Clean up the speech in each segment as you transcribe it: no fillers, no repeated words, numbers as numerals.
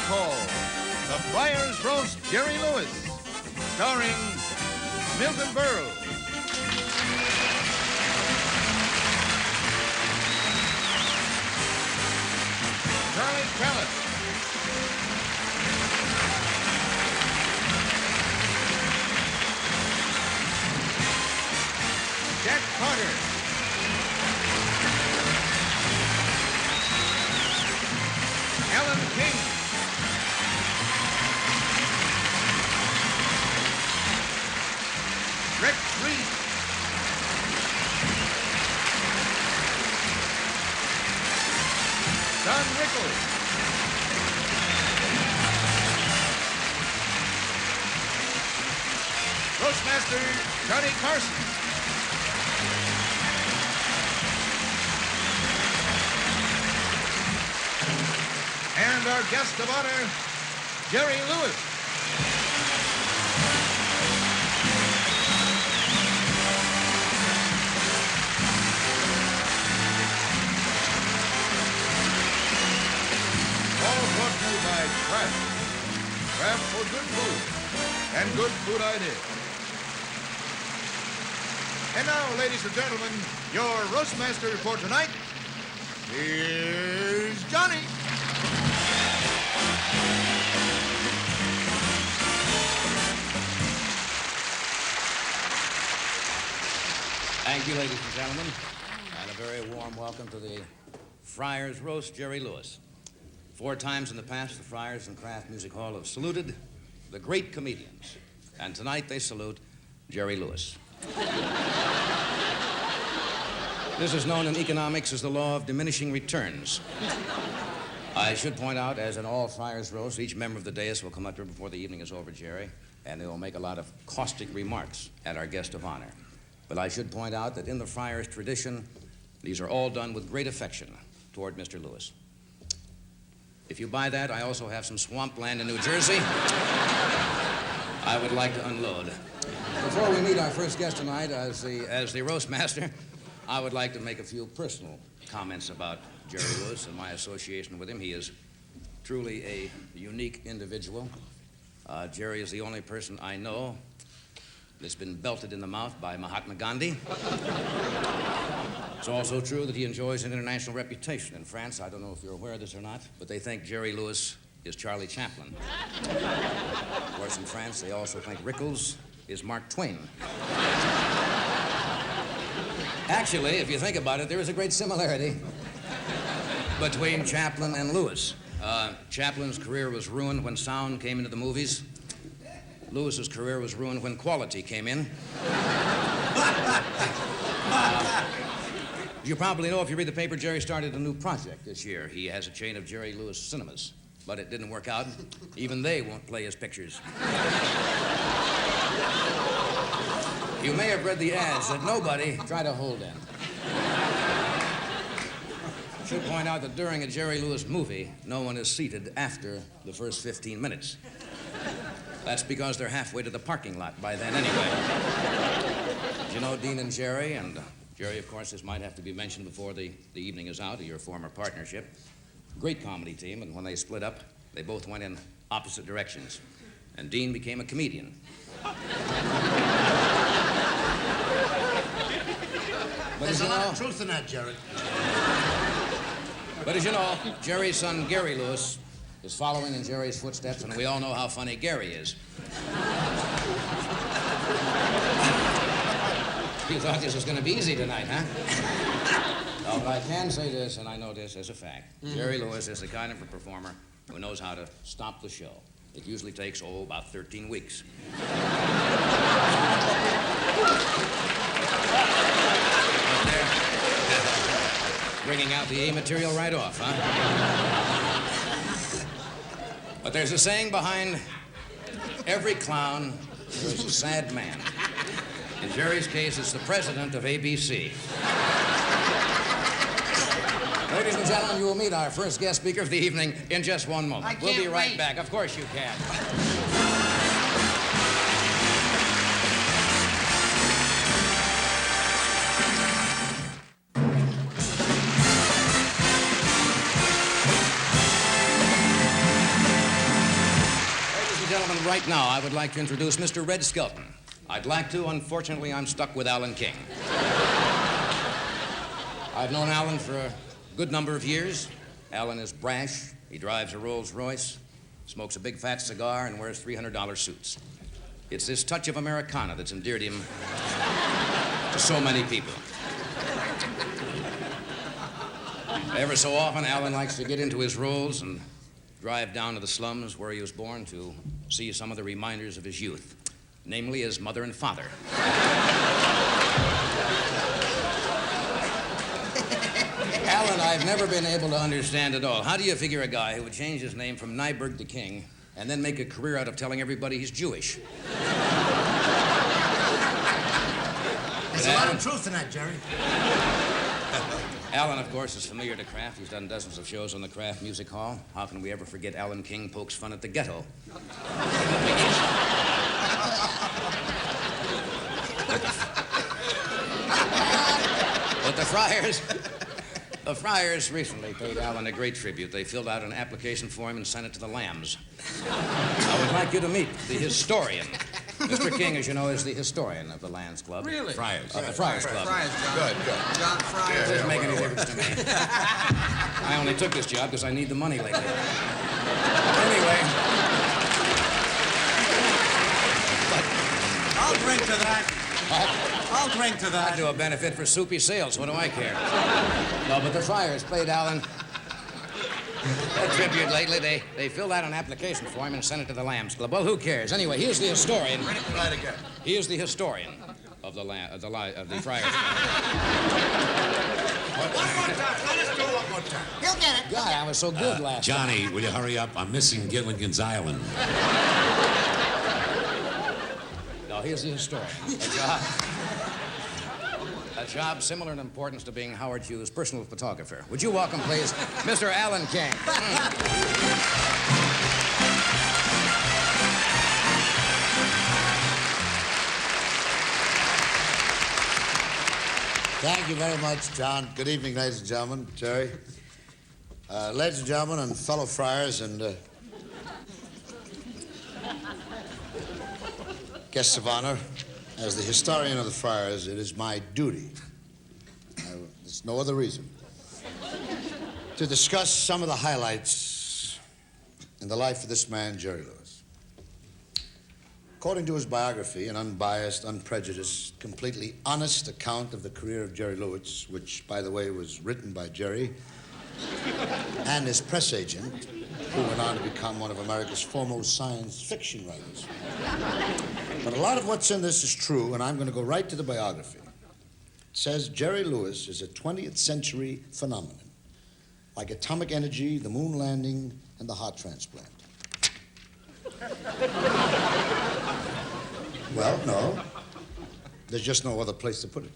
call The Friars Roast Jerry Lewis, starring Milton Berle. Charlie Callas. Jack Carter. Alan King. Rex Reed. Don Rickles. Roastmaster Johnny Carson. And our guest of honor, Jerry Lewis. All brought to you by Kraft. Kraft for good food and good food ideas. And now, ladies and gentlemen, your roastmaster for tonight, here's Johnny. Thank you, ladies and gentlemen, and a very warm welcome to the Friars Roast Jerry Lewis. 4 times in the past, the Friars and Kraft Music Hall have saluted the great comedians, and tonight they salute Jerry Lewis. This is known in economics as the law of diminishing returns. I should point out, as in all Friars Roast, each member of the dais will come up here before the evening is over, Jerry, and they will make a lot of caustic remarks at our guest of honor. But I should point out that in the Friars tradition, these are all done with great affection toward Mr. Lewis. If you buy that, I also have some swampland in New Jersey I would like to unload. Before we meet our first guest tonight as the roast master, I would like to make a few personal comments about Jerry Lewis and my association with him. He is truly a unique individual. Jerry is the only person I know that's been belted in the mouth by Mahatma Gandhi. It's also true that he enjoys an international reputation in France. I don't know if you're aware of this or not, but they think Jerry Lewis is Charlie Chaplin. Of course, in France, they also think Rickles is Mark Twain. Actually, if you think about it, there is a great similarity between Chaplin and Lewis. Chaplin's career was ruined when sound came into the movies. Lewis's career was ruined when quality came in. You probably know, if you read the paper, Jerry started a new project this year. He has a chain of Jerry Lewis cinemas, but it didn't work out. Even they won't play his pictures. You may have read the ads that nobody tried to hold in. I should point out that during a Jerry Lewis movie, no one is seated after the first 15 minutes. That's because they're halfway to the parking lot by then anyway. You know, Dean and Jerry, and Jerry, of course, this might have to be mentioned before the evening is out, of your former partnership. Great comedy team, and when they split up, they both went in opposite directions. And Dean became a comedian. There's a lot of truth in that, Jerry. But as you know, Jerry's son, Gary Lewis, is following in Jerry's footsteps, and we all know how funny Gary is. You thought this was going to be easy tonight, huh? Oh, but I can say this, and I know this as a fact. Jerry Lewis is the kind of a performer who knows how to stop the show. It usually takes, about 13 weeks. Bringing out the A material right off, huh? But there's a saying behind every clown, there's a sad man. In Jerry's case, it's the president of ABC. Ladies and gentlemen, you will meet our first guest speaker of the evening in just one moment. We'll be right back. Of course you can. right now, I would like to introduce Mr. Red Skelton. I'd like to. Unfortunately, I'm stuck with Alan King. I've known Alan for a good number of years. Alan is brash. He drives a Rolls Royce, smokes a big fat cigar, and wears $300 suits. It's this touch of Americana that's endeared him to so many people. Ever so often, Alan likes to get into his Rolls and drive down to the slums where he was born to see some of the reminders of his youth, namely his mother and father. Alan, I've never been able to understand at all. How do you figure a guy who would change his name from Nyberg to King and then make a career out of telling everybody he's Jewish? There's a lot of truth in that, Jerry. Alan, of course, is familiar to Kraft. He's done dozens of shows on the Kraft Music Hall. How can we ever forget Alan King pokes fun at the ghetto? But the Friars recently paid Alan a great tribute. They filled out an application for him and sent it to the Lambs. I would like you to meet the historian. Mr. King, as you know, is the historian of the Lands Club. Really? Friars. The Friars Club. Friars, John. Good. John Friars. Doesn't make any difference to me. I only took this job because I need the money lately. Anyway. I'll drink to that. I'll drink to that. I do a benefit for soupy sales. What do I care? No, but the Friars played Alan a tribute lately. They filled out an application for him and sent it to the Lambs Club. Well, who cares? Anyway, here's the historian. Right again. He is the historian of the Friars Club. One more time. Let us do one more time. He'll get it. God, I was so good last time. Johnny, will you hurry up? I'm missing Gilligan's Island. No, here's the historian. A job similar in importance to being Howard Hughes' personal photographer. Would you welcome, please, Mr. Alan King? Thank you very much, John. Good evening, ladies and gentlemen. Jerry. Ladies and gentlemen and fellow Friars and guests of honor, as the historian of the Friars, it is my duty, there's no other reason, to discuss some of the highlights in the life of this man, Jerry Lewis. According to his biography, an unbiased, unprejudiced, completely honest account of the career of Jerry Lewis, which, by the way, was written by Jerry and his press agent, who went on to become one of America's foremost science fiction writers. But a lot of what's in this is true, and I'm going to go right to the biography. It says Jerry Lewis is a 20th century phenomenon, like atomic energy, the moon landing, and the heart transplant. Well, no. There's just no other place to put it.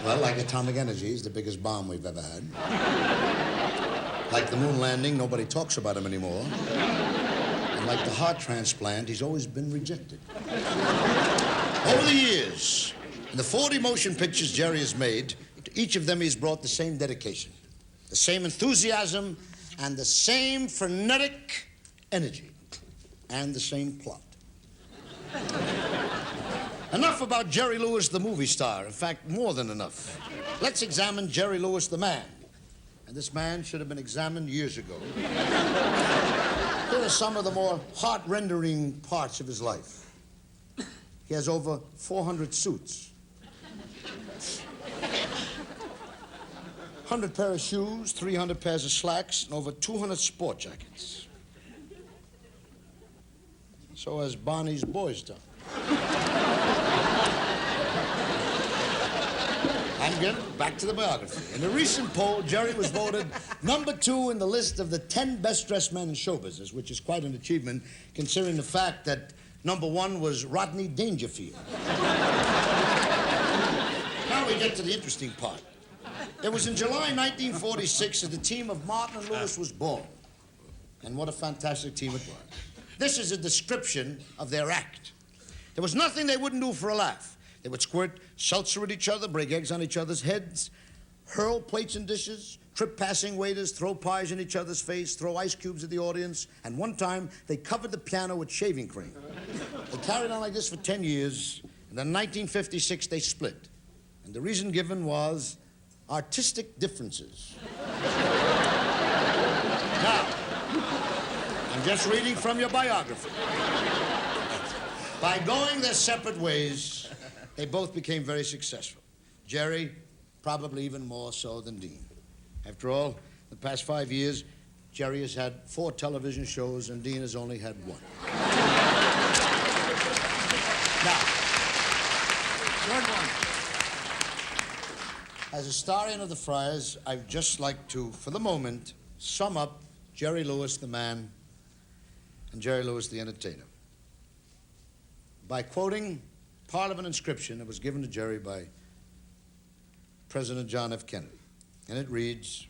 Well, like atomic energy is the biggest bomb we've ever had. Like the moon landing, nobody talks about him anymore. And like the heart transplant, he's always been rejected. Over the years, in the 40 motion pictures Jerry has made, to each of them he's brought the same dedication, the same enthusiasm, and the same frenetic energy, and the same plot. Enough about Jerry Lewis, the movie star. In fact, more than enough. Let's examine Jerry Lewis, the man. And this man should have been examined years ago. Here are some of the more heart-rendering parts of his life. He has over 400 suits, 100 pair of shoes, 300 pairs of slacks, and over 200 sport jackets. So has Barney's boys done. I'm getting back to the biography. In a recent poll, Jerry was voted #2 in the list of the 10 best-dressed men in show business, which is quite an achievement, considering the fact that #1 was Rodney Dangerfield. Now we get to the interesting part. It was in July 1946 that the team of Martin and Lewis was born. And what a fantastic team it was. This is a description of their act. There was nothing they wouldn't do for a laugh. They would squirt seltzer at each other, break eggs on each other's heads, hurl plates and dishes, trip passing waiters, throw pies in each other's face, throw ice cubes at the audience, and one time they covered the piano with shaving cream. They carried on like this for 10 years, and then in 1956 they split. And the reason given was artistic differences. Now, I'm just reading from your biography. By going their separate ways, they both became very successful. Jerry, probably even more so than Dean. After all, the past 5 years, Jerry has had 4 television shows and Dean has only had 1. Now, Good one. as historian of the Friars, I'd just like to, for the moment, sum up Jerry Lewis, the man, and Jerry Lewis, the entertainer, by quoting part of an inscription that was given to Jerry by President John F. Kennedy. And it reads,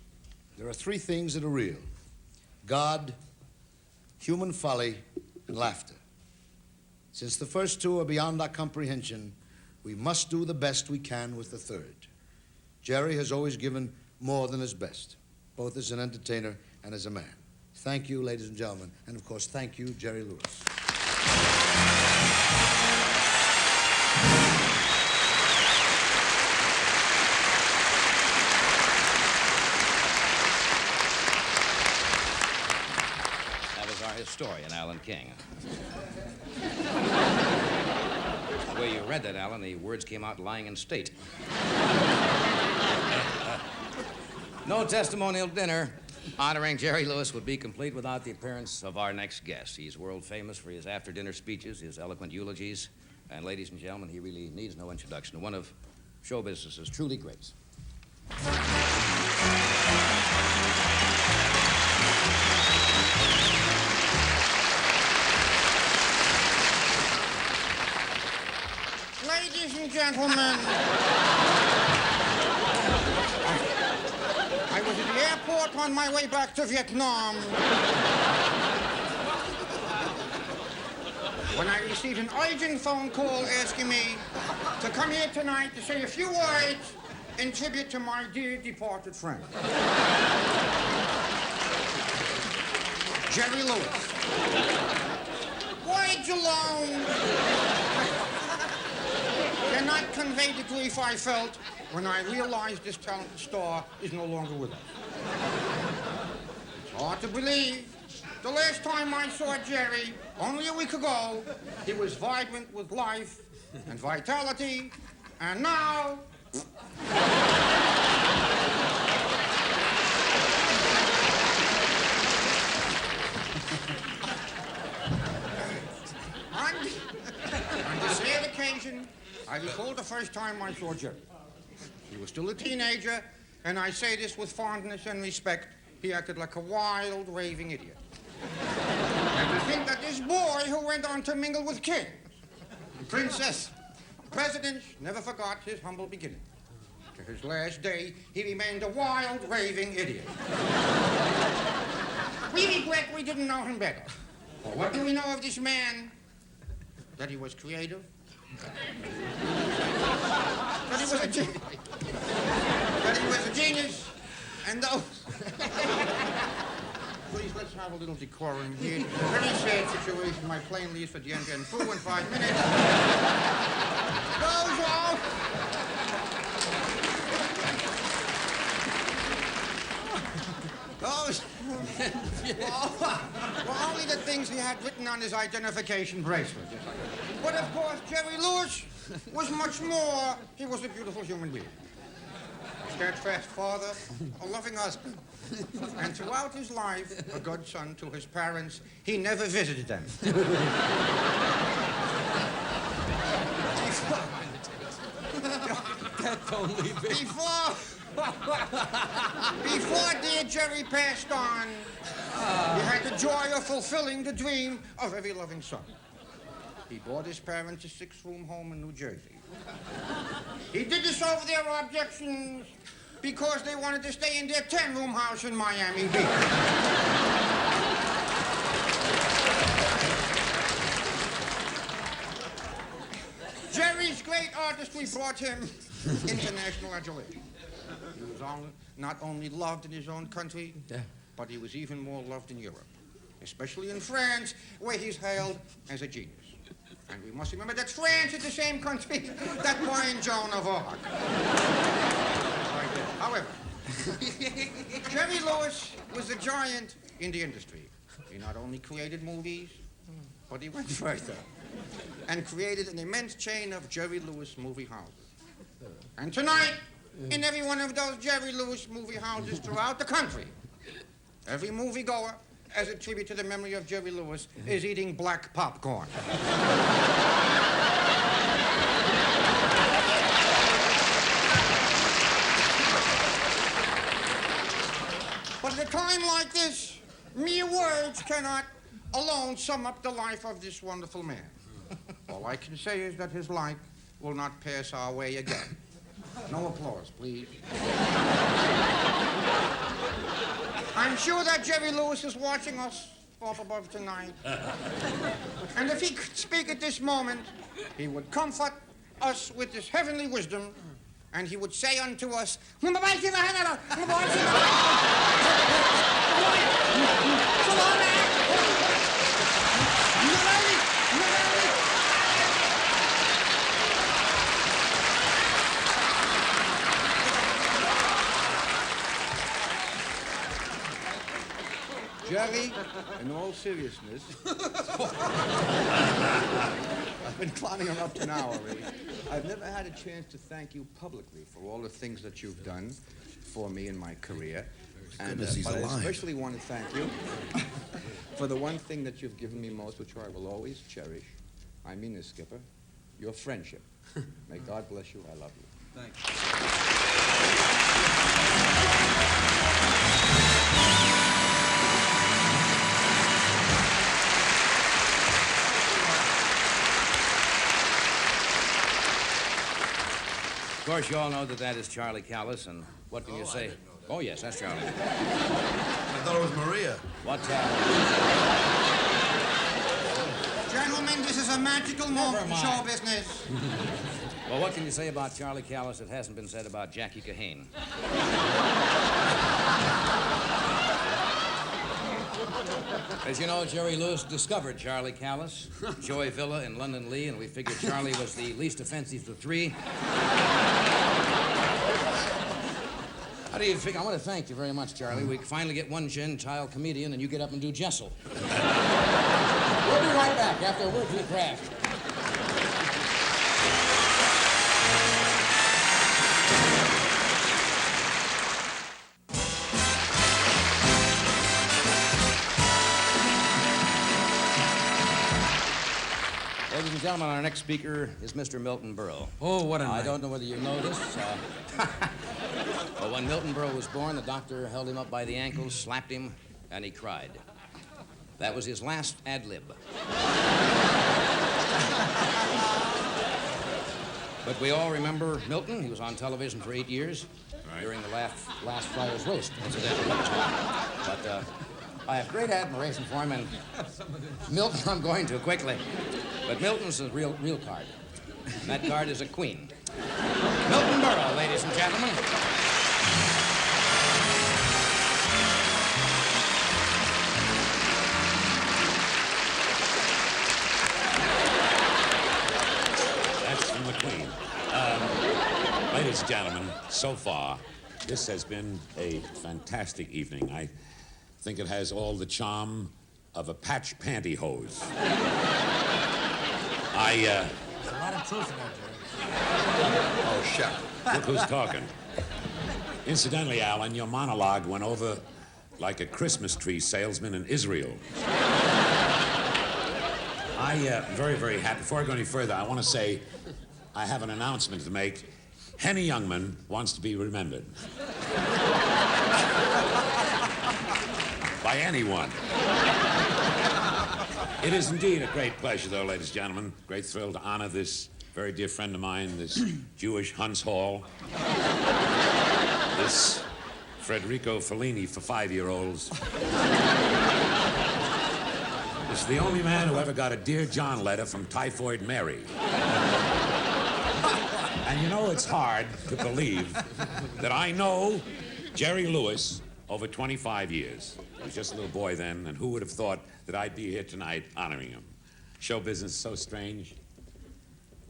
"There are 3 things that are real: God, human folly, and laughter. Since the first 2 are beyond our comprehension, we must do the best we can with the third." Jerry has always given more than his best, both as an entertainer and as a man. Thank you, ladies and gentlemen, and of course, thank you, Jerry Lewis. Historian, Alan King. The way you read that, Alan, the words came out lying in state. No testimonial dinner honoring Jerry Lewis would be complete without the appearance of our next guest. He's world famous for his after-dinner speeches, his eloquent eulogies, and ladies and gentlemen, he really needs no introduction. One of show business's truly greats. Ladies and gentlemen, I was at the airport on my way back to Vietnam when I received an urgent phone call asking me to come here tonight to say a few words in tribute to my dear departed friend, Jerry Lewis. Words alone cannot convey the grief I felt when I realized this talented star is no longer with us. It's hard to believe. The last time I saw Jerry, only a week ago, he was vibrant with life and vitality, and now... On this sad occasion, I recall the first time I saw Jerry. He was still a teenager, and I say this with fondness and respect. He acted like a wild, raving idiot. And to think that this boy who went on to mingle with kings, princess, presidents, never forgot his humble beginning. To his last day, he remained a wild, raving idiot. We regret we didn't know him better. For what do we know of this man? That he was creative. That he was a genius. That he was a genius. And those... Please, let's have a little decorum here. Very sad situation. My plane leaves for Dien Bien Phu in 5 minutes. Those all... Those were only the things he had written on his identification bracelet. But of course, Jerry Lewis was much more. He was a beautiful human being. A steadfast father, a loving husband. And throughout his life, a good son to his parents. He never visited them. Before dear Jerry passed on, he had the joy of fulfilling the dream of every loving son. He bought his parents a 6-room home in New Jersey. He did this over their objections because they wanted to stay in their 10-room house in Miami Beach. Jerry's great artistry brought him international adulation. He was not only loved in his own country, but he was even more loved in Europe, especially in France, where he's hailed as a genius. And we must remember that France is the same country that coined Joan of Arc. However, Jerry Lewis was a giant in the industry. He not only created movies, but he went further and created an immense chain of Jerry Lewis movie houses. And tonight, in every one of those Jerry Lewis movie houses throughout the country, every moviegoer, as a tribute to the memory of Jerry Lewis, is eating black popcorn. But at a time like this, mere words cannot alone sum up the life of this wonderful man. All I can say is that his light will not pass our way again. No applause, please. I'm sure that Jerry Lewis is watching us up above tonight. And if he could speak at this moment, he would comfort us with his heavenly wisdom, and he would say unto us, Jerry, in all seriousness, I've been climbing him up to now already. I've never had a chance to thank you publicly for all the things that you've done for me in my career. And Goodness, he's but I alive. especially want to thank you for the one thing that you've given me most, which I will always cherish. I mean this, Skipper, your friendship. May God bless you. I love you. Thanks. Of course, you all know that is Charlie Callas, and what can you say? Oh, yes, that's Charlie. I thought it was Maria. What, Gentlemen, this is a magical moment in mind. show business. well, what can you say about Charlie Callas that hasn't been said about Jackie Kahane? As you know, Jerry Lewis discovered Charlie Callas, Joey Villa and London Lee, and we figured Charlie was the least offensive of the three. How do you figure? I want to thank you very much, Charlie. We finally get one Gentile comedian, and you get up and do Jessel. We'll be right back after a word from the craft. Ladies and gentlemen, our next speaker is Mr. Milton Berle. Oh, what a night. I don't know whether you know this. But when Milton Berle was born, the doctor held him up by the ankles, slapped him, and he cried. That was his last ad lib. But we all remember Milton. He was on television for 8 years during the last Friars roast, incidentally. But I have great admiration for him, and Milton, I'm going to quickly. But Milton's a real card. And that card is a queen. Milton Berle, ladies and gentlemen. That's from the Queen. Ladies and gentlemen, so far, this has been a fantastic evening. I think it has all the charm of a patch pantyhose. There's a lot of truth in that, Jerry. Oh, shut up. Look who's talking. Incidentally, Alan, your monologue went over like a Christmas tree salesman in Israel. I'm very, very happy. Before I go any further, I want to say I have an announcement to make. Henny Youngman wants to be remembered. By anyone. It is indeed a great pleasure, though, ladies and gentlemen. Great thrill to honor this very dear friend of mine, this Jewish Hunts Hall. This Federico Fellini for 5-year-olds. This is the only man who ever got a Dear John letter from Typhoid Mary. And And you know, it's hard to believe that I know Jerry Lewis over 25 years. I was just a little boy then, and who would have thought that I'd be here tonight honoring him? Show business is so strange.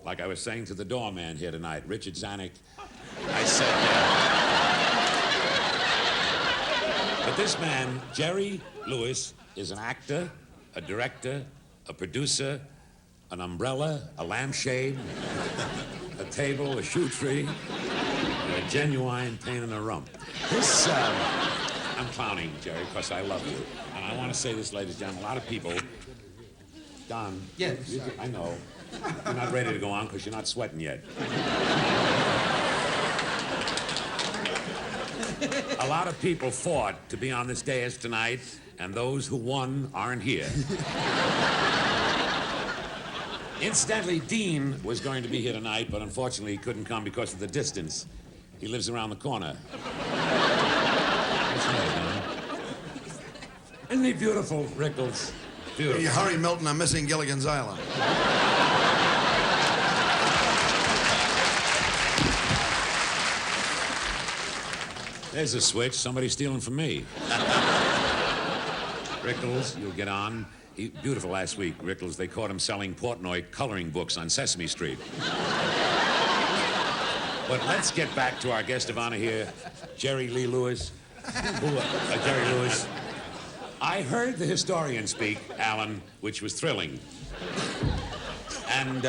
Like I was saying to the doorman here tonight, Richard Zanuck, I said, but this man, Jerry Lewis, is an actor, a director, a producer, an umbrella, a lampshade, a table, a shoe tree, and a genuine pain in the rump. This, I'm clowning, Jerry, because I love you. And I want to say this, ladies and gentlemen, a lot of people, Don. Yes. I know. You're not ready to go on because you're not sweating yet. A lot of people fought to be on this dais tonight, and those who won aren't here. Incidentally, Dean was going to be here tonight, but unfortunately he couldn't come because of the distance. He lives around the corner. That's right, Don. Isn't he beautiful, Rickles? Beautiful. You hurry, Milton. I'm missing Gilligan's Island. There's a switch. Somebody's stealing from me. Rickles, you'll get on. Beautiful last week, Rickles. They caught him selling Portnoy coloring books on Sesame Street. But let's get back to our guest of honor here, Jerry Lee Lewis. Jerry Lewis. I heard the historian speak, Alan, which was thrilling. And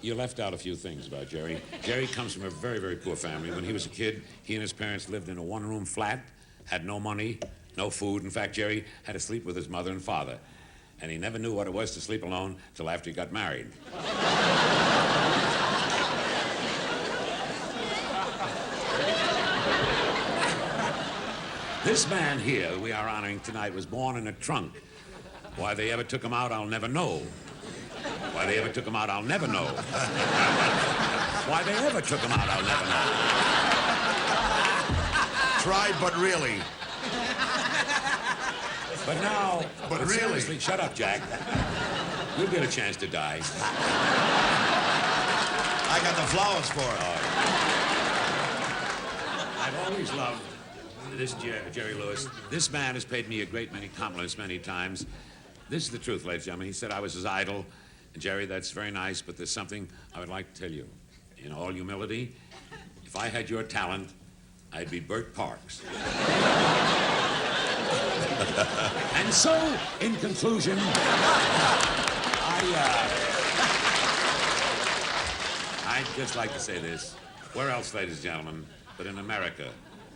you left out a few things about Jerry. Jerry comes from a very, very poor family. When he was a kid, he and his parents lived in a one-room flat, had no money, no food. In fact, Jerry had to sleep with his mother and father. And he never knew what it was to sleep alone till after he got married. This man here we are honoring tonight was born in a trunk. Why they ever took him out, I'll never know. Why they ever took him out, I'll never know. Why they ever took him out, I'll never know. Tried, but really. But now... But really? Seriously, shut up, Jack. You'll get a chance to die. I got the flowers for it. I've always loved this Jerry Lewis. This man has paid me a great many compliments many times. This is the truth, ladies and gentlemen. He said I was his idol. And Jerry, that's very nice, but there's something I would like to tell you. In all humility, if I had your talent, I'd be Bert Parks. And so, in conclusion, I'd just like to say this. Where else, ladies and gentlemen, but in America,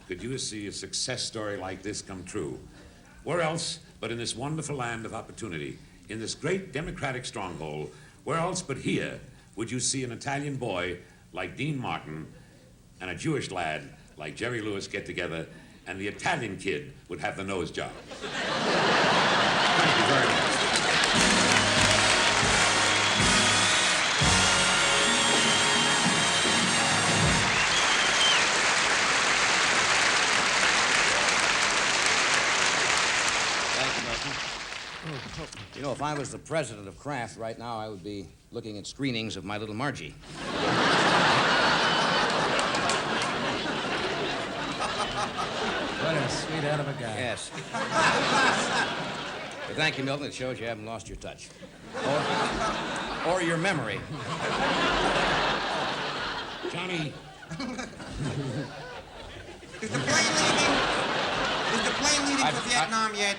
could you see a success story like this come true? Where else but in this wonderful land of opportunity, in this great democratic stronghold, where else but here would you see an Italian boy like Dean Martin and a Jewish lad like Jerry Lewis get together, and the Italian kid would have the nose job? Thank you very much. You know, if I was the president of Kraft right now, I would be looking at screenings of My Little Margie. What a sweet out of a guy. Yes. But thank you, Milton. It shows you haven't lost your touch. Or your memory. Johnny. Is the plane leaving for Vietnam yet?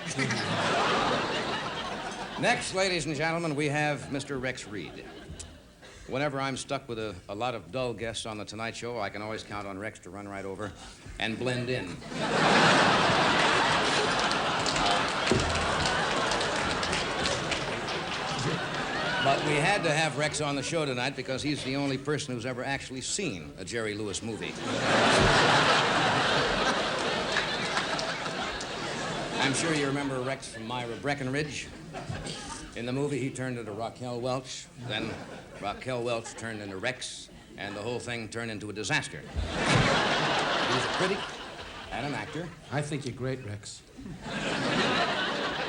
Next, ladies and gentlemen, we have Mr. Rex Reed. Whenever I'm stuck with a lot of dull guests on The Tonight Show, I can always count on Rex to run right over and blend in. But we had to have Rex on the show tonight because he's the only person who's ever actually seen a Jerry Lewis movie. I'm sure you remember Rex from Myra Breckenridge. In the movie, he turned into Raquel Welch. Then Raquel Welch turned into Rex, and the whole thing turned into a disaster. He was a critic and an actor. I think you're great, Rex.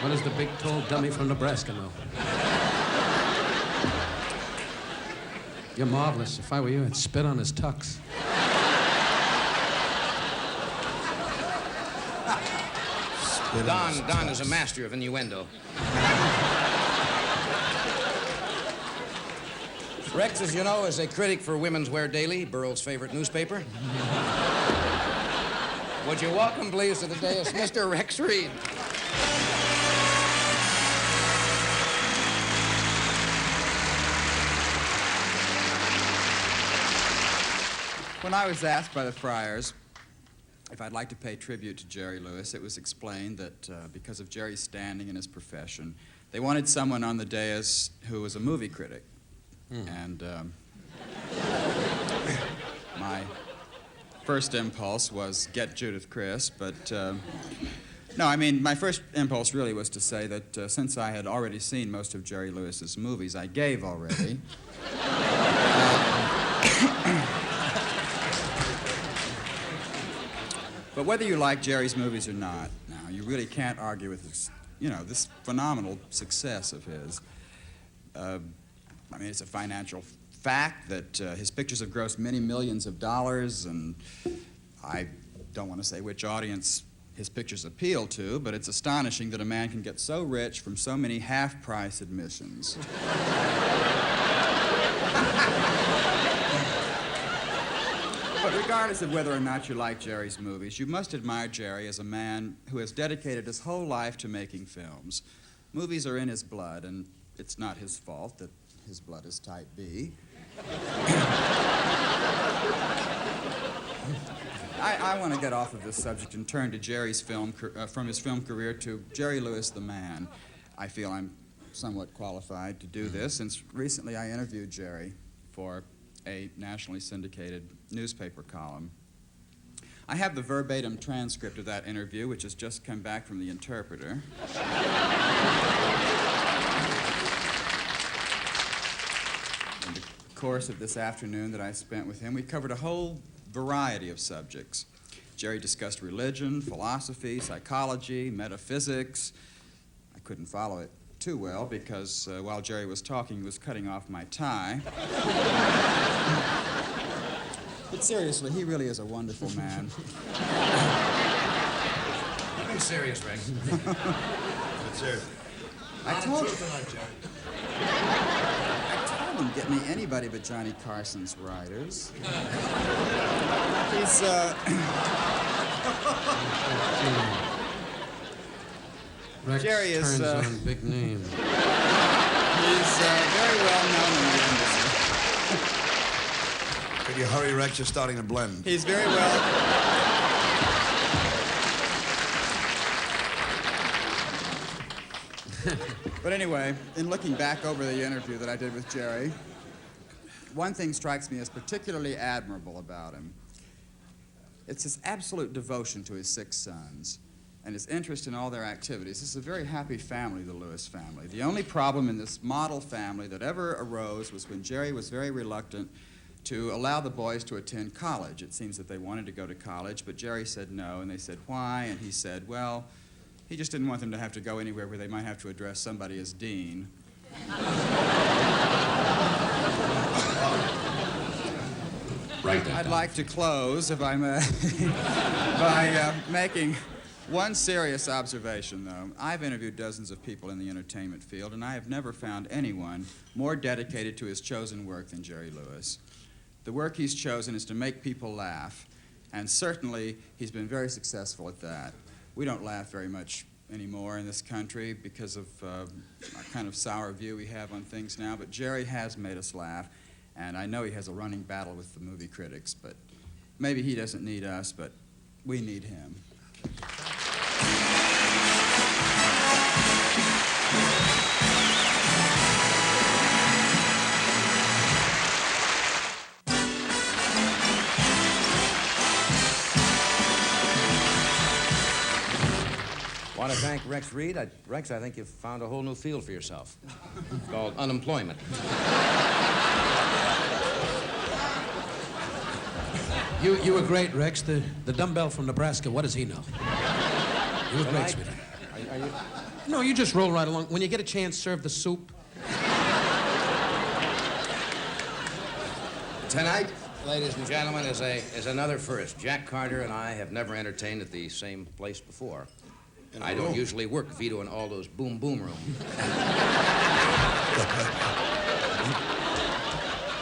What does the big, tall dummy from Nebraska know? You're marvelous. If I were you, I'd spit on his tux. Don is a master of innuendo. Rex, as you know, is a critic for Women's Wear Daily, Burl's favorite newspaper. Would you welcome, please, to the dais, Mr. Rex Reed? When I was asked by the Friars if I'd like to pay tribute to Jerry Lewis, it was explained that because of Jerry's standing in his profession, they wanted someone on the dais who was a movie critic. And my first impulse was get Judith Chris, but no, I mean, my first impulse really was to say that since I had already seen most of Jerry Lewis's movies, I gave already. But whether you like Jerry's movies or not, now, you really can't argue with this, this phenomenal success of his. I mean, it's a financial fact that his pictures have grossed many millions of dollars, and I don't want to say which audience his pictures appeal to, but it's astonishing that a man can get so rich from so many half-price admissions. But regardless of whether or not you like Jerry's movies, you must admire Jerry as a man who has dedicated his whole life to making films. Movies are in his blood, and it's not his fault that his blood is type B. I want to get off of this subject and turn to Jerry's from his film career to Jerry Lewis the man. I feel I'm somewhat qualified to do this, since recently I interviewed Jerry for a nationally syndicated newspaper column. I have the verbatim transcript of that interview, which has just come back from the interpreter. In the course of this afternoon that I spent with him, we covered a whole variety of subjects. Jerry discussed religion, philosophy, psychology, metaphysics. I couldn't follow it too well because while Jerry was talking, he was cutting off my tie. But seriously, he really is a wonderful man. Be serious, Rex. Serious. I told him, get me anybody but Johnny Carson's writers. He's, Rex Jerry is, turns on big names. He's very well known in the industry. Could you hurry, Rex? You're starting to blend. He's very well... But anyway, in looking back over the interview that I did with Jerry, one thing strikes me as particularly admirable about him. It's his absolute devotion to his 6 sons and his interest in all their activities. This is a very happy family, the Lewis family. The only problem in this model family that ever arose was when Jerry was very reluctant to allow the boys to attend college. It seems that they wanted to go to college, but Jerry said no, and they said, why? And he said, well, he just didn't want them to have to go anywhere where they might have to address somebody as dean. Right. I'd like to close, if I may, by making one serious observation, though. I've interviewed dozens of people in the entertainment field, and I have never found anyone more dedicated to his chosen work than Jerry Lewis. The work he's chosen is to make people laugh, and certainly he's been very successful at that. We don't laugh very much anymore in this country because of a kind of sour view we have on things now, but Jerry has made us laugh, and I know he has a running battle with the movie critics, but maybe he doesn't need us, but we need him. I want to thank Rex Reed. Rex, I think you've found a whole new field for yourself. It's called unemployment. You were great, Rex. The dumbbell from Nebraska, what does he know? You were great, sweetheart. Are you... No, you just roll right along. When you get a chance, serve the soup. Tonight, ladies and gentlemen, is another first. Jack Carter and I have never entertained at the same place before. I don't usually work vetoing all those boom-boom rooms.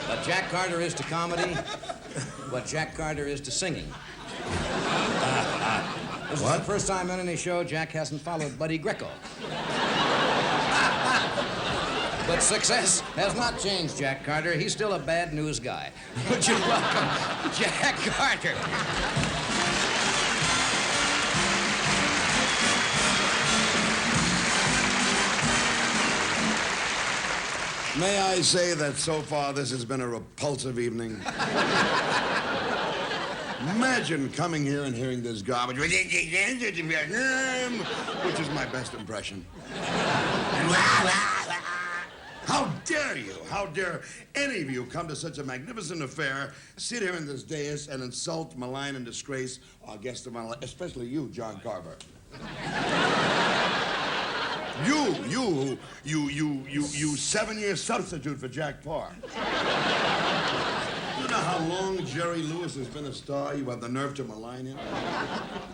But Jack Carter is to comedy what Jack Carter is to singing. This is the first time on any show Jack hasn't followed Buddy Greco. But success has not changed Jack Carter. He's still a bad news guy. Would you welcome Jack Carter? May I say that so far this has been a repulsive evening? Imagine coming here and hearing this garbage, which is my best impression. How dare you? How dare any of you come to such a magnificent affair, sit here in this dais and insult, malign, and disgrace our guest of honor, especially you, John Carver. You 7-year substitute for Jack Parr. You know how long Jerry Lewis has been a star? You have the nerve to malign him?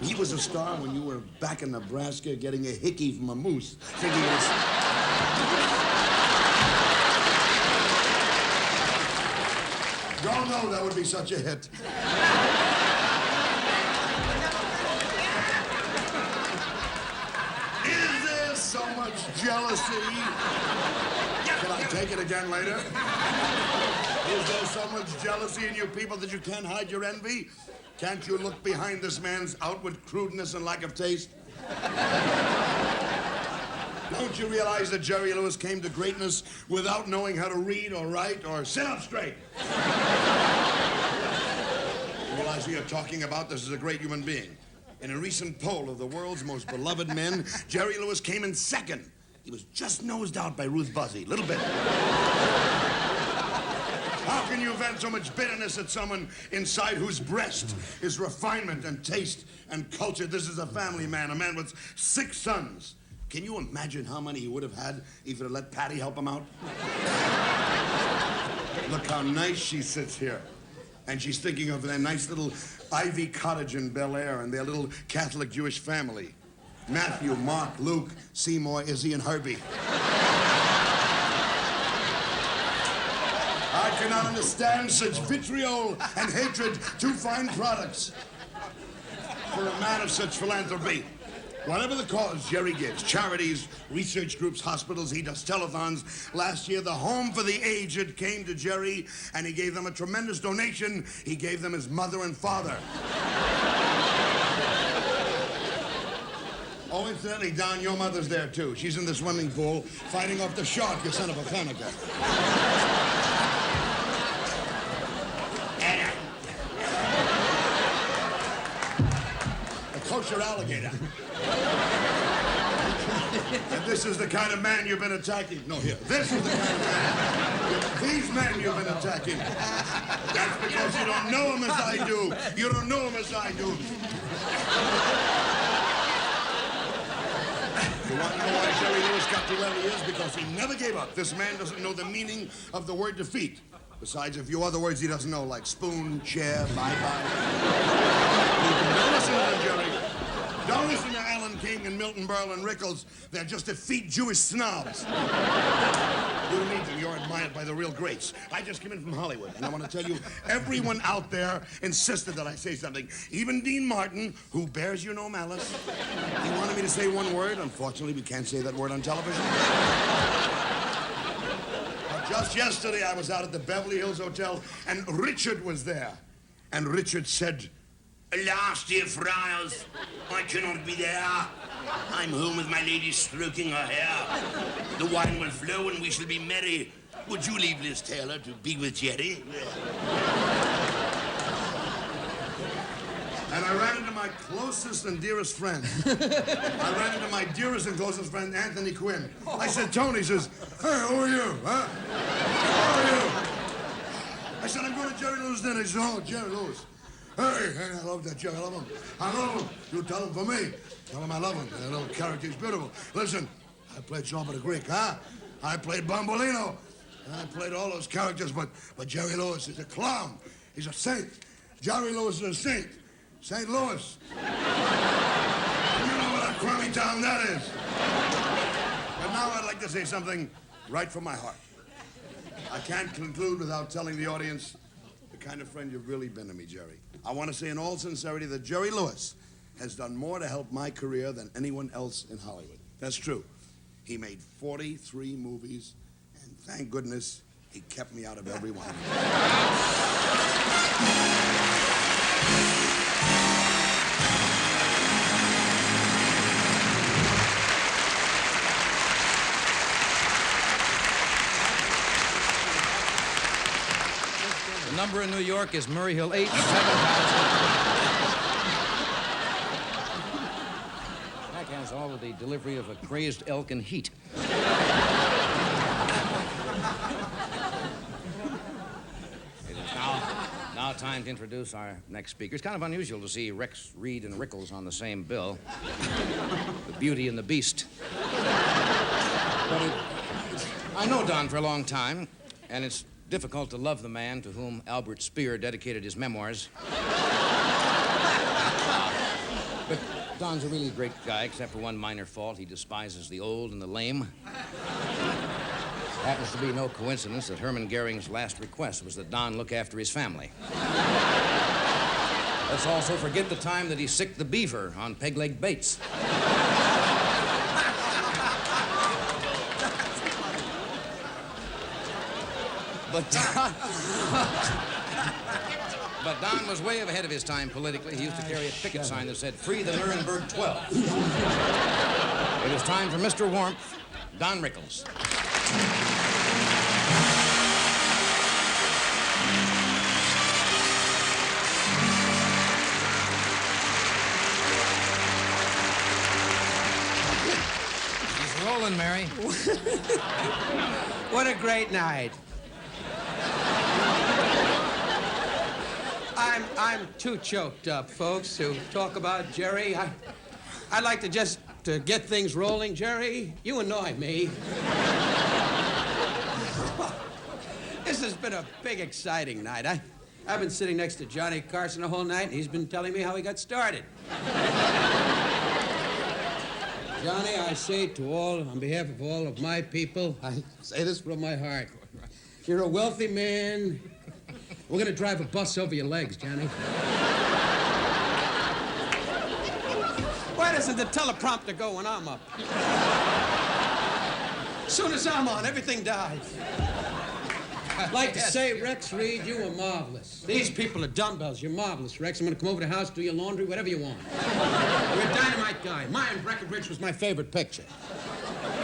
He was a star when you were back in Nebraska getting a hickey from a moose, thinking it was... Don't know that would be such a hit. Is there so much jealousy? Can I take it again later? Is there so much jealousy in you people that you can't hide your envy? Can't you look behind this man's outward crudeness and lack of taste? Don't you realize that Jerry Lewis came to greatness without knowing how to read or write or sit up straight? You realize who you're talking about? This is a great human being. In a recent poll of the world's most beloved men, Jerry Lewis came in second. He was just nosed out by Ruth Buzzy, little bit. How can you vent so much bitterness at someone inside whose breast is refinement and taste and culture? This is a family man, a man with 6 sons. Can you imagine how many he would have had if he had let Patty help him out? Look how nice she sits here. And she's thinking of their nice little Ivy cottage in Bel Air and their little Catholic Jewish family. Matthew, Mark, Luke, Seymour, Izzy, and Herbie. I cannot understand such vitriol and hatred, 2 fine products for a man of such philanthropy. Whatever the cause Jerry gives, charities, research groups, hospitals, he does telethons. Last year, the Home for the Aged came to Jerry, and he gave them a tremendous donation. He gave them his mother and father. Oh, incidentally, Don, your mother's there, too. She's in the swimming pool, fighting off the shark, you son of a Hanukkah. A kosher alligator. And this is the kind of man you've been attacking. No, here. This is the kind of man. These men you've been attacking. That's because you don't know him as I do. You don't know him as I do. You want to know why Jerry Lewis got to where he is? Because he never gave up. This man doesn't know the meaning of the word defeat. Besides a few other words he doesn't know, like spoon, chair, bye-bye. Don't listen to them, Jerry. Don't listen to Alan King and Milton Berle and Rickles. They're just effete Jewish snobs. You need them. You're admired by the real greats. I just came in from Hollywood, and I want to tell you, everyone out there insisted that I say something. Even Dean Martin, who bears you no malice. He wanted me to say one word. Unfortunately, we can't say that word on television. But just yesterday, I was out at the Beverly Hills Hotel, and Richard was there. And Richard said, "Alas, dear Friars, I cannot be there. I'm home with my lady stroking her hair. The wine will flow and we shall be merry. Would you leave Liz Taylor to be with Jerry?" And I ran into my closest and dearest friend. I ran into my dearest and closest friend, Anthony Quinn. I said, "Tony," he says, "Hey, who are you, huh? Who are you?" I said, "I'm going to Jerry Lewis dinner." He said, "Oh, Jerry Lewis. Hey, I love that Jerry. I love him. I love him. You tell him for me. Tell him I love him. That little character is beautiful. Listen, I played Jean the Greek, huh? I played Bombolino. And I played all those characters, but Jerry Lewis is a clown. He's a saint. Jerry Lewis is a saint. St. Louis. You know what a crummy town that is. But now I'd like to say something right from my heart. I can't conclude without telling the audience the kind of friend you've really been to me, Jerry. I want to say in all sincerity that Jerry Lewis has done more to help my career than anyone else in Hollywood. That's true. He made 43 movies, and thank goodness he kept me out of every one. The number in New York is Murray Hill 8. That has all of the delivery of a crazed elk in heat. It is now time to introduce our next speaker. It's kind of unusual to see Rex, Reed, and Rickles on the same bill. The Beauty and the Beast. But I know Don for a long time, and it's difficult to love the man to whom Albert Speer dedicated his memoirs. But Don's a really great guy, except for one minor fault. He despises the old and the lame. Happens to be no coincidence that Herman Goering's last request was that Don look after his family. Let's also forget the time that he sicked the beaver on peg-leg baits. But Don was way ahead of his time politically. He used to carry a picket sign that said, "Free the Nuremberg 12." It is time for Mr. Warmth, Don Rickles. He's rolling, Mary. What a great night. I'm too choked up, folks, to talk about Jerry. I'd like to just get things rolling. Jerry, you annoy me. This has been a big, exciting night. I've been sitting next to Johnny Carson the whole night, and he's been telling me how he got started. Johnny, I say to all, on behalf of all of my people, I say this from my heart. You're a wealthy man. We're going to drive a bus over your legs, Johnny. Why doesn't the teleprompter go when I'm up? As soon as I'm on, everything dies. I'd like to say, Rex Reed, you were marvelous. These people are dumbbells. You're marvelous, Rex. I'm going to come over to the house, do your laundry, whatever you want. You're a dynamite guy. Mine, Breckenridge, was my favorite picture.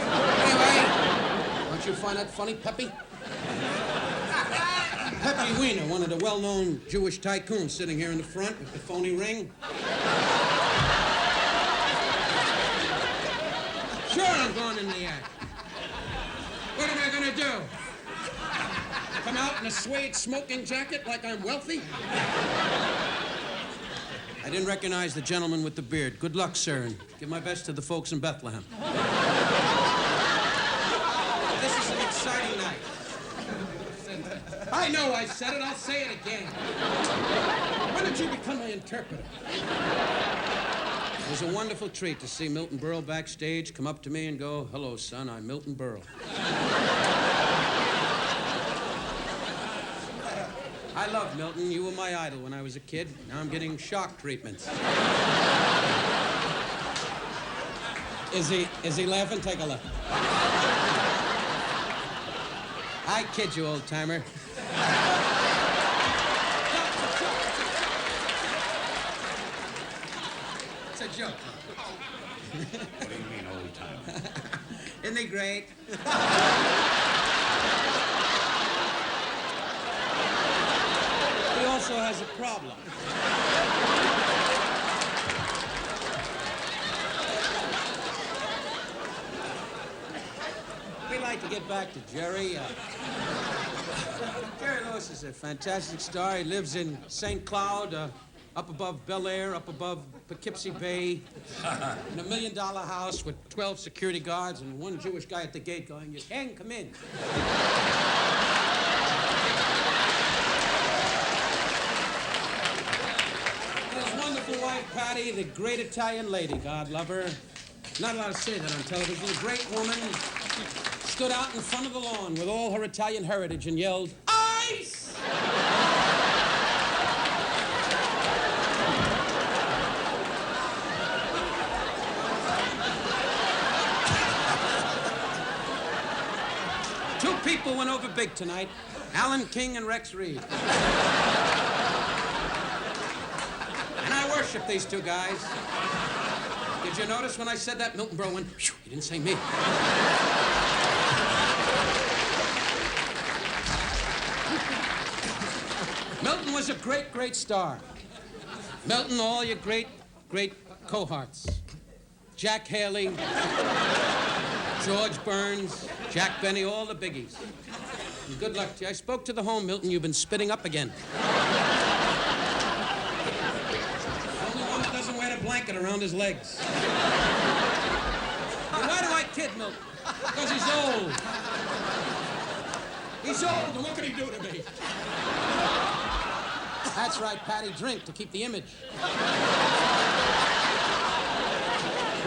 Anyway, don't you find that funny, Peppy? Peppy Wiener, one of the well-known Jewish tycoons, sitting here in the front with the phony ring. Sure, I'm going in the act. What am I going to do? Come out in a suede smoking jacket like I'm wealthy? I didn't recognize the gentleman with the beard. Good luck, sir, and give my best to the folks in Bethlehem. This is an exciting night. I know I said it. I'll say it again. When did you become my interpreter? It was a wonderful treat to see Milton Berle backstage come up to me and go, "Hello, son, I'm Milton Berle." I love Milton. You were my idol when I was a kid. Now I'm getting shock treatments. Is he laughing? Take a look. I kid you, old-timer. It's a joke. What do you mean, old time? Isn't he great? He also has a problem. We'd like to get back to Jerry. Jerry Lewis is a fantastic star. He lives in St. Cloud. Up above Bel Air, up above Poughkeepsie Bay, in a $1 million house with 12 security guards and one Jewish guy at the gate going, "You can come in." His wonderful wife, Patty, the great Italian lady, God love her. Not allowed to say that on television. A great woman stood out in front of the lawn with all her Italian heritage and yelled, "Ice!" Two people went over big tonight, Alan King and Rex Reed. And I worship these two guys. Did you notice when I said that, Milton Berle went, "Phew," he didn't say me. Milton was a great, great star. Milton, all your great, great cohorts. Jack Haley, George Burns, Jack Benny, all the biggies. And good luck to you. I spoke to the home, Milton. You've been spitting up again. Only one that doesn't wear the blanket around his legs. And why do I kid Milton? Because he's old. He's old, and what can he do to me? That's right, Patty, drink to keep the image.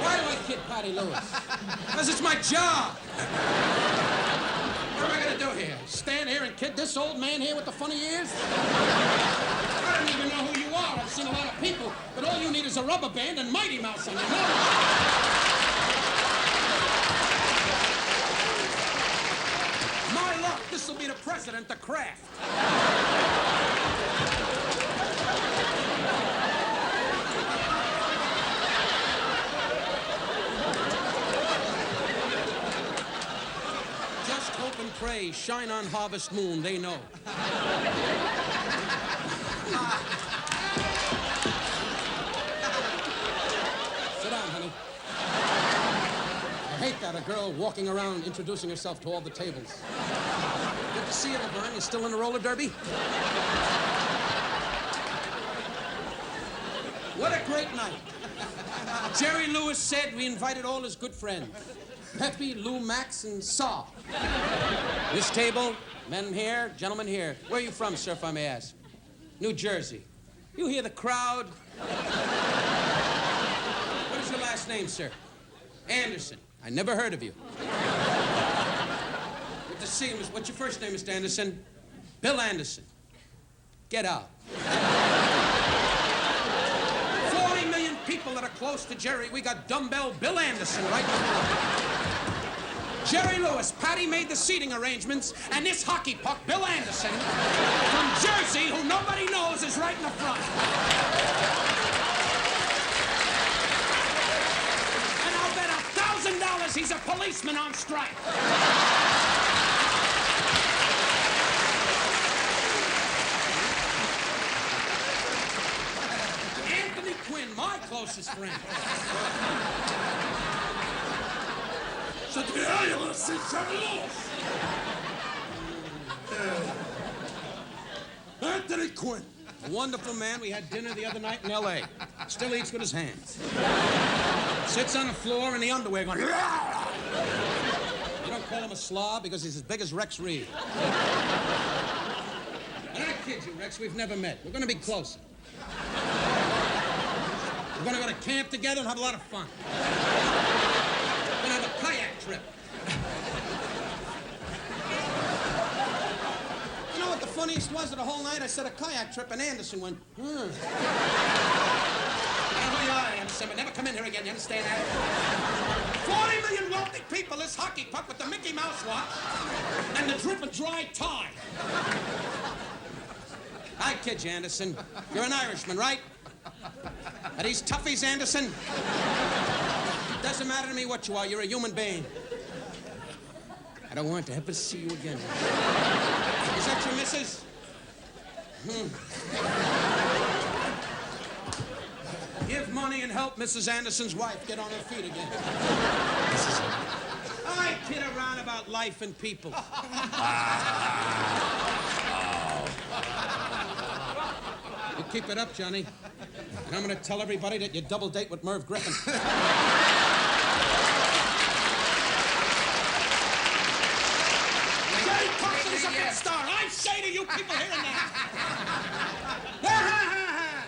Why do I kid Patty Lewis? Because it's my job. What am I going to do here? Stand here and kid this old man here with the funny ears? I don't even know who you are. I've seen a lot of people, but all you need is a rubber band and Mighty Mouse on your nose. My luck, this will be the president of Kraft. And pray, shine on harvest moon, they know. Sit down, honey. I hate that, a girl walking around introducing herself to all the tables. Good to see you, Laverne. You still in the roller derby? What a great night. Jerry Lewis said we invited all his good friends. Pepe, Lou, Max, and Saw. This table, men here, gentlemen here. Where are you from, sir, if I may ask? New Jersey. You hear the crowd? What is your last name, sir? Anderson. I never heard of you. Good to see you. What's your first name, Mr. Anderson? Bill Anderson. Get out. 40 million people that are close to Jerry. We got dumbbell Bill Anderson right now. Jerry Lewis, Patty made the seating arrangements, and this hockey puck, Bill Anderson, from Jersey, who nobody knows, is right in the front. And I'll bet $1,000 he's a policeman on strike. Anthony Quinn, my closest friend. So yeah, you want to see Jerry Lewis? Anthony Quinn, a wonderful man. We had dinner the other night in L.A. Still eats with his hands. Sits on the floor in the underwear going, "Rah!" You don't call him a slob because he's as big as Rex Reed. And I kid you, Rex, we've never met. We're going to be closer. We're going to go to camp together and have a lot of fun. We're going to have a kayak trip. You know what the funniest was of the whole night? I said a kayak trip, and Anderson went, I know who you are, Anderson, but never come in here again. You understand that? 40 million wealthy people, this hockey puck with the Mickey Mouse watch and the drip of dry tie. I kid you, Anderson. You're an Irishman, right? Are these toughies, Anderson? Doesn't matter to me what you are. You're a human being. I don't want to ever see you again. Is that your missus? Give money and help Mrs. Anderson's wife get on her feet again. I kid around about life and people. You keep it up, Johnny. And I'm gonna tell everybody that you double date with Merv Griffin. Jerry Carson is a big star. I say to you people here tonight.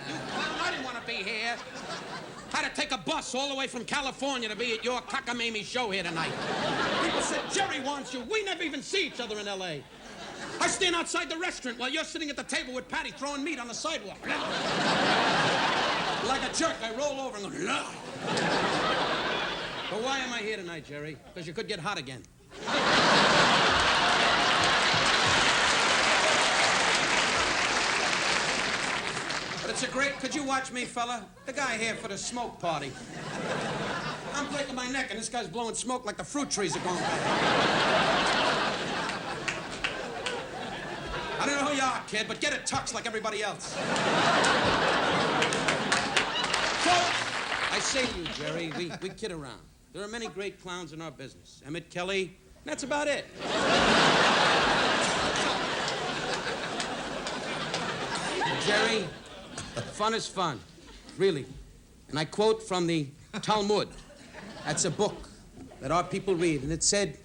You clown, I didn't want to be here. Had to take a bus all the way from California to be at your cockamamie show here tonight. People said, Jerry wants you. We never even see each other in L.A. I stand outside the restaurant while you're sitting at the table with Patty throwing meat on the sidewalk. Like a jerk, I roll over and go, no. But why am I here tonight, Jerry? Because you could get hot again. But it's a great... Could you watch me, fella? The guy here for the smoke party. I'm breaking my neck, and this guy's blowing smoke like the fruit trees are going by. I don't know who you are, kid, but get it tucked like everybody else. So, I say to you, Jerry, we kid around. There are many great clowns in our business. Emmett Kelly, that's about it. Jerry, fun is fun, really. And I quote from the Talmud. That's a book that our people read, and it said,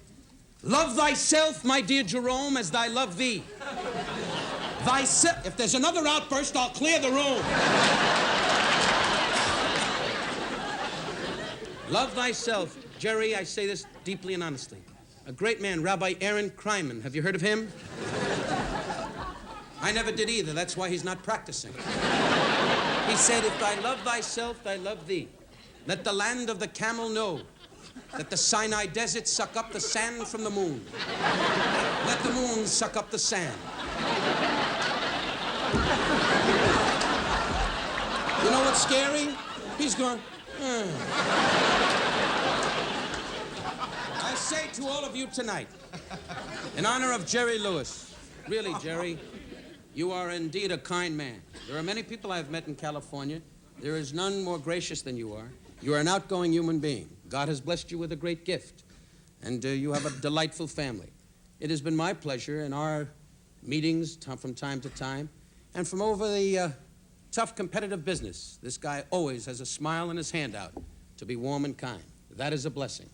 "Love thyself, my dear Jerome, as thy love thee." Thyself. If there's another outburst, I'll clear the room. Love thyself. Jerry, I say this deeply and honestly. A great man, Rabbi Aaron Kryman. Have you heard of him? I never did either. That's why he's not practicing. He said, if thy love thyself, thy love thee. Let the land of the camel know that the Sinai desert suck up the sand from the moon. Let the moon suck up the sand. You know what's scary? He's going, I say to all of you tonight, in honor of Jerry Lewis, really, Jerry, you are indeed a kind man. There are many people I've met in California. There is none more gracious than you are. You are an outgoing human being. God has blessed you with a great gift, and you have a delightful family. It has been my pleasure in our meetings from time to time, and from over the tough competitive business, this guy always has a smile and his hand out to be warm and kind. That is a blessing.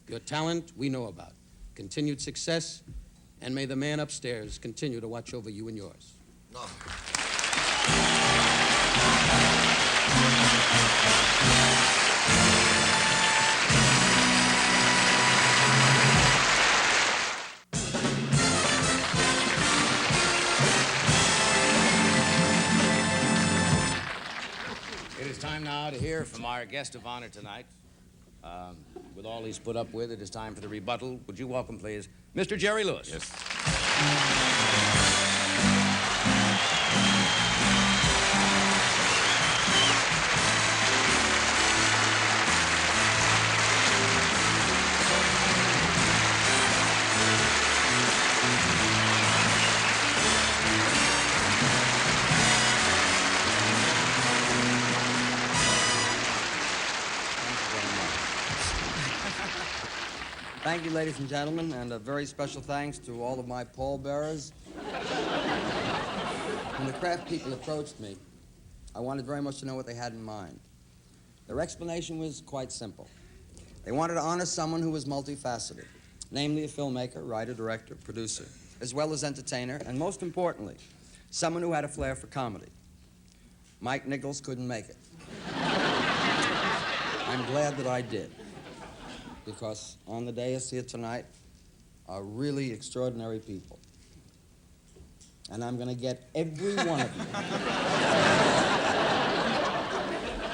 Your talent, we know about. Continued success, and may the man upstairs continue to watch over you and yours. No. It is time now to hear from our guest of honor tonight. With all he's put up with, it is time for the rebuttal. Would you welcome, please, Mr. Jerry Lewis? Yes. Thank you, ladies and gentlemen, and a very special thanks to all of my pallbearers. When the craft people approached me, I wanted very much to know what they had in mind. Their explanation was quite simple. They wanted to honor someone who was multifaceted, namely a filmmaker, writer, director, producer, as well as entertainer, and most importantly, someone who had a flair for comedy. Mike Nichols couldn't make it. I'm glad that I did, because on the dais here tonight are really extraordinary people. And I'm going to get every one of you.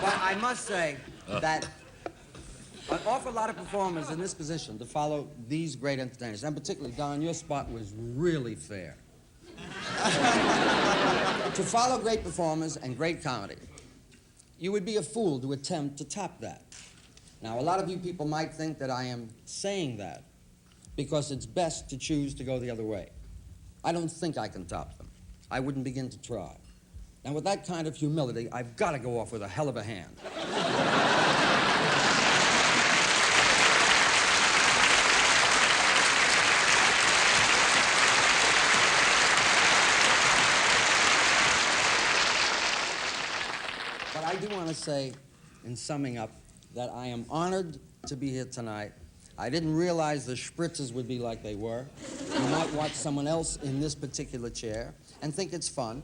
But I must say that an awful lot of performers in this position to follow these great entertainers, and particularly, Don, your spot was really fair. To follow great performers and great comedy, you would be a fool to attempt to top that. Now, a lot of you people might think that I am saying that because it's best to choose to go the other way. I don't think I can top them. I wouldn't begin to try. And with that kind of humility, I've got to go off with a hell of a hand. want to say, in summing up, that I am honored to be here tonight. I didn't realize the spritzes would be like they were. You might watch someone else in this particular chair and think it's fun.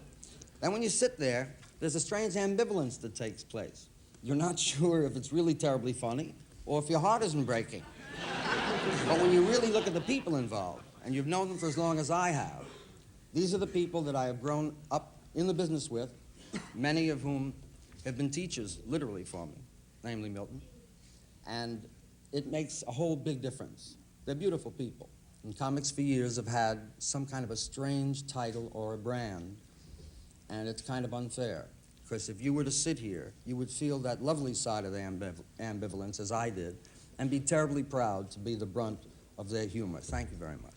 Then when you sit there, there's a strange ambivalence that takes place. You're not sure if it's really terribly funny or if your heart isn't breaking. But when you really look at the people involved, and you've known them for as long as I have, these are the people that I have grown up in the business with, many of whom have been teachers, literally, for me, namely Milton. And it makes a whole big difference. They're beautiful people. And comics for years have had some kind of a strange title or a brand, and it's kind of unfair. Because if you were to sit here, you would feel that lovely side of the ambivalence, as I did, and be terribly proud to be the brunt of their humor. Thank you very much.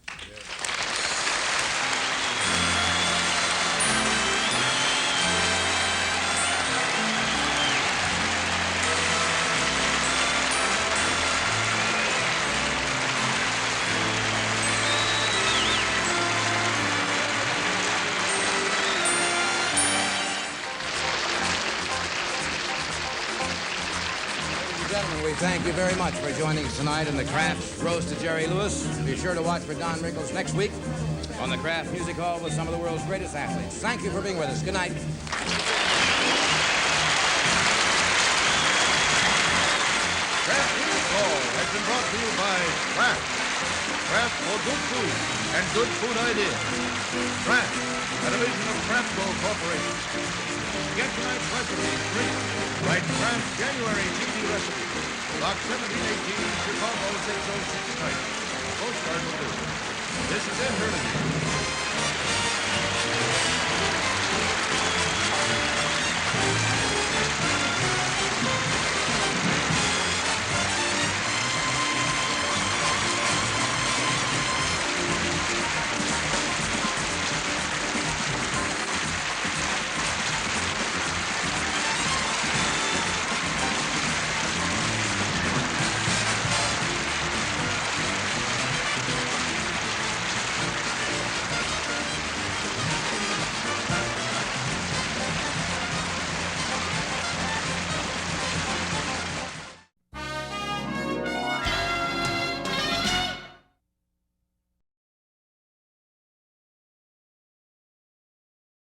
Gentlemen, we thank you very much for joining us tonight in the Kraft Roast to Jerry Lewis. Be sure to watch for Don Rickles next week on the Kraft Music Hall with some of the world's greatest athletes. Thank you for being with us. Good night. Kraft Music Hall has been brought to you by Kraft. Kraft for good food and good food ideas. Kraft, a division of Kraftco Corporation. Get tonight's recipe free. Write Kraft January TV recipe. Box 1718, Chicago 606 type. Postcard will do. This is Ed Hurley.